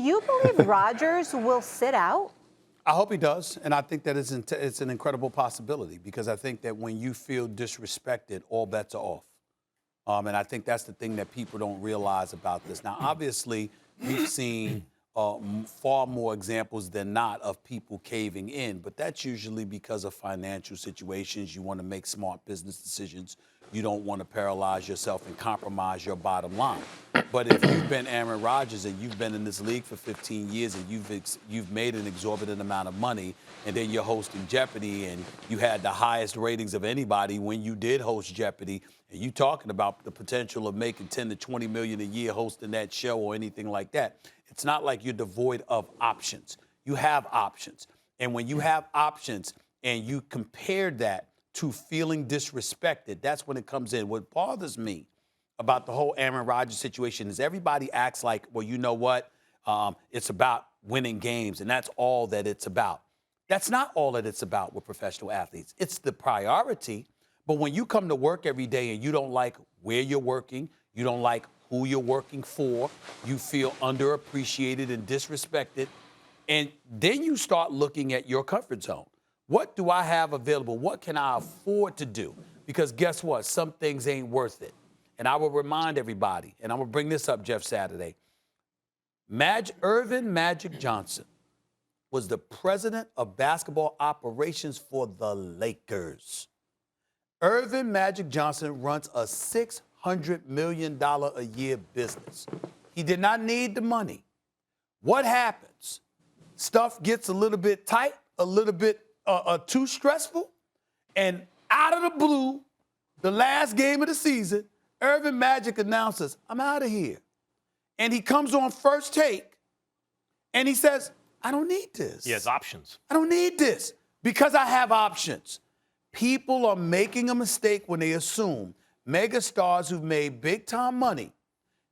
you believe Rodgers will sit out? I hope he does, and I think that it's an incredible possibility because I think that when you feel disrespected, all bets are off. And I think that's the thing that people don't realize about this. Now, obviously, we've seen far more examples than not of people caving in, but that's usually because of financial situations. You want to make smart business decisions. You don't want to paralyze yourself and compromise your bottom line. But if you've been Aaron Rodgers and you've been in this league for 15 years and you've made an exorbitant amount of money, and then you're hosting Jeopardy and you had the highest ratings of anybody when you did host Jeopardy, and you talking about the potential of making 10 to 20 million a year hosting that show or anything like that, it's not like you're devoid of options. You have options. And when you have options and you compare that to feeling disrespected, that's when it comes in. What bothers me about the whole Aaron Rodgers situation is everybody acts like, well, you know what? It's about winning games, and that's all that it's about. That's not all that it's about with professional athletes. It's the priority. But when you come to work every day and you don't like where you're working, you don't like who you're working for, you feel underappreciated and disrespected, and then you start looking at your comfort zone. What do I have available? What can I afford to do? Because guess what? Some things ain't worth it. And I will remind everybody, and I'm going to bring this up, Jeff Saturday. Irvin Magic Johnson was the president of basketball operations for the Lakers. Irvin Magic Johnson runs a $600 million a year business. He did not need the money. What happens? Stuff gets a little bit tight, a little bit too stressful, and out of the blue, the last game of the season, Irvin Magic announces, I'm out of here. And he comes on First Take, and he says, I don't need this. He has options. I don't need this because I have options. People are making a mistake when they assume megastars who've made big-time money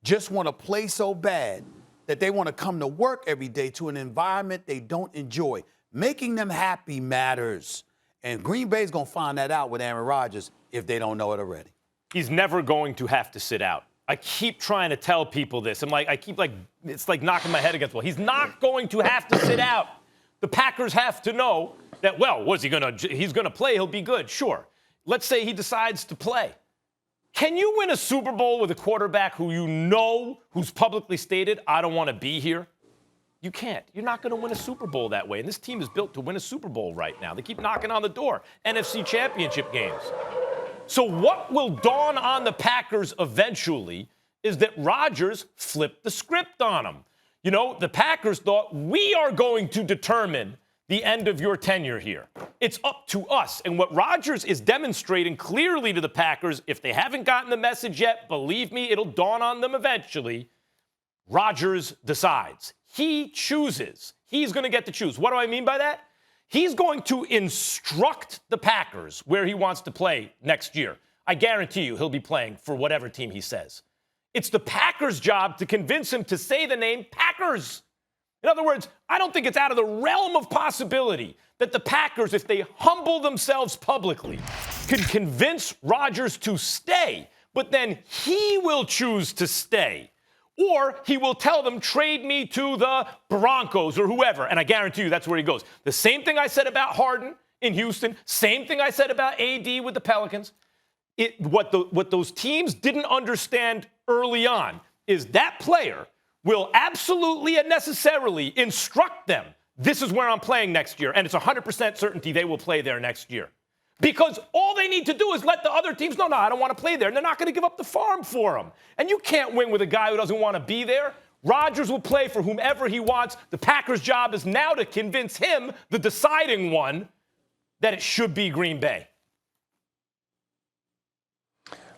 just want to play so bad that they want to come to work every day to an environment they don't enjoy. Making them happy matters. And Green Bay's going to find that out with Aaron Rodgers if they don't know it already. He's never going to have to sit out. I keep trying to tell people this. It's like knocking my head against the wall. He's not going to have to sit out. The Packers have to know that, well, he's going to play, he'll be good. Sure. Let's say he decides to play. Can you win a Super Bowl with a quarterback who's publicly stated, I don't want to be here? You can't. You're not going to win a Super Bowl that way. And this team is built to win a Super Bowl right now. They keep knocking on the door. NFC Championship games. So what will dawn on the Packers eventually is that Rodgers flipped the script on them. You know, the Packers thought, we are going to determine the end of your tenure here. It's up to us. And what Rodgers is demonstrating clearly to the Packers, if they haven't gotten the message yet, believe me, it'll dawn on them eventually. Rodgers decides. He chooses. He's going to get to choose. What do I mean by that? He's going to instruct the Packers where he wants to play next year. I guarantee you he'll be playing for whatever team he says. It's the Packers' job to convince him to say the name Packers. In other words, I don't think it's out of the realm of possibility that the Packers, if they humble themselves publicly, could convince Rodgers to stay, but then he will choose to stay. Or he will tell them, trade me to the Broncos or whoever. And I guarantee you that's where he goes. The same thing I said about Harden in Houston, same thing I said about AD with the Pelicans. What those teams didn't understand early on is that player will absolutely and necessarily instruct them, this is where I'm playing next year. And it's 100% certainty they will play there next year. Because all they need to do is let the other teams know, no, I don't want to play there. And they're not going to give up the farm for him. And you can't win with a guy who doesn't want to be there. Rodgers will play for whomever he wants. The Packers' job is now to convince him, the deciding one, that it should be Green Bay.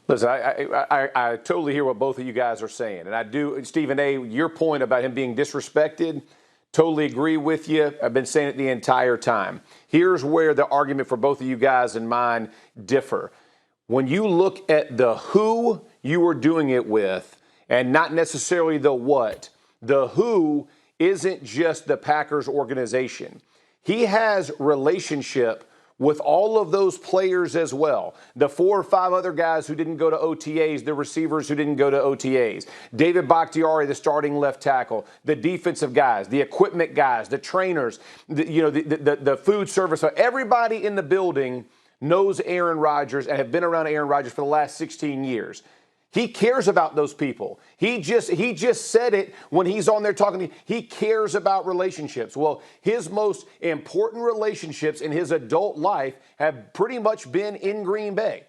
Listen, I totally hear what both of you guys are saying. And I do, Stephen A., your point about him being disrespected, totally agree with you. I've been saying it the entire time. Here's where the argument for both of you guys and mine differ. When you look at the who you were doing it with and not necessarily the who isn't just the Packers organization. He has relationship with all of those players as well. The 4 or 5 other guys who didn't go to OTAs, the receivers who didn't go to OTAs, David Bakhtiari, the starting left tackle, the defensive guys, the equipment guys, the trainers, the food service, everybody in the building knows Aaron Rodgers and have been around Aaron Rodgers for the last 16 years. He cares about those people. He just said it when he's on there talking to you. He cares about relationships. Well, his most important relationships in his adult life have pretty much been in Green Bay.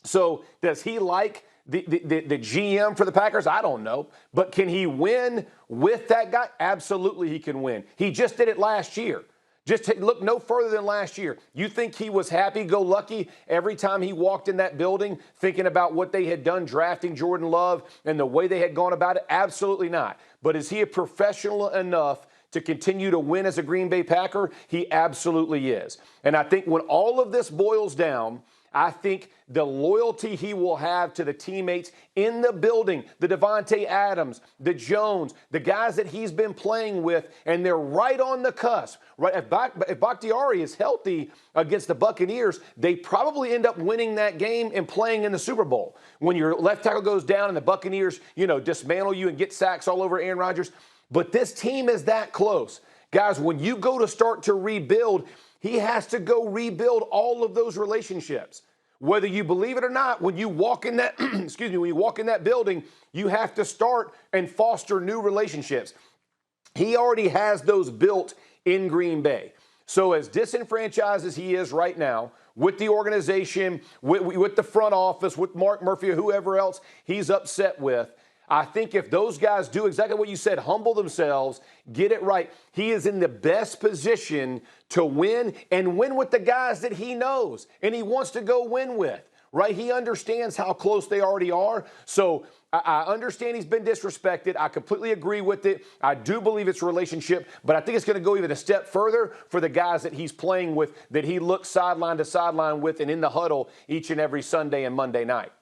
So does he like the GM for the Packers? I don't know. But can he win with that guy? Absolutely he can win. He just did it last year. Just look no further than last year. You think he was happy-go-lucky every time he walked in that building thinking about what they had done drafting Jordan Love and the way they had gone about it? Absolutely not. But is he a professional enough to continue to win as a Green Bay Packer? He absolutely is. And I think when all of this boils down, I think the loyalty he will have to the teammates in the building, the Devontae Adams, the Jones, the guys that he's been playing with, and they're right on the cusp. Right? If Bakhtiari is healthy against the Buccaneers, they probably end up winning that game and playing in the Super Bowl. When your left tackle goes down and the Buccaneers, dismantle you and get sacks all over Aaron Rodgers. But this team is that close. Guys, when you go to start to rebuild, he has to go rebuild all of those relationships. Whether you believe it or not, when you walk in that, when you walk in that building, you have to start and foster new relationships. He already has those built in Green Bay. So as disenfranchised as he is right now, with the organization, with the front office, with Mark Murphy or whoever else he's upset with, I think if those guys do exactly what you said, humble themselves, get it right, he is in the best position to win and win with the guys that he knows and he wants to go win with, right? He understands how close they already are. So I understand he's been disrespected. I completely agree with it. I do believe it's a relationship, but I think it's going to go even a step further for the guys that he's playing with, that he looks sideline to sideline with and in the huddle each and every Sunday and Monday night.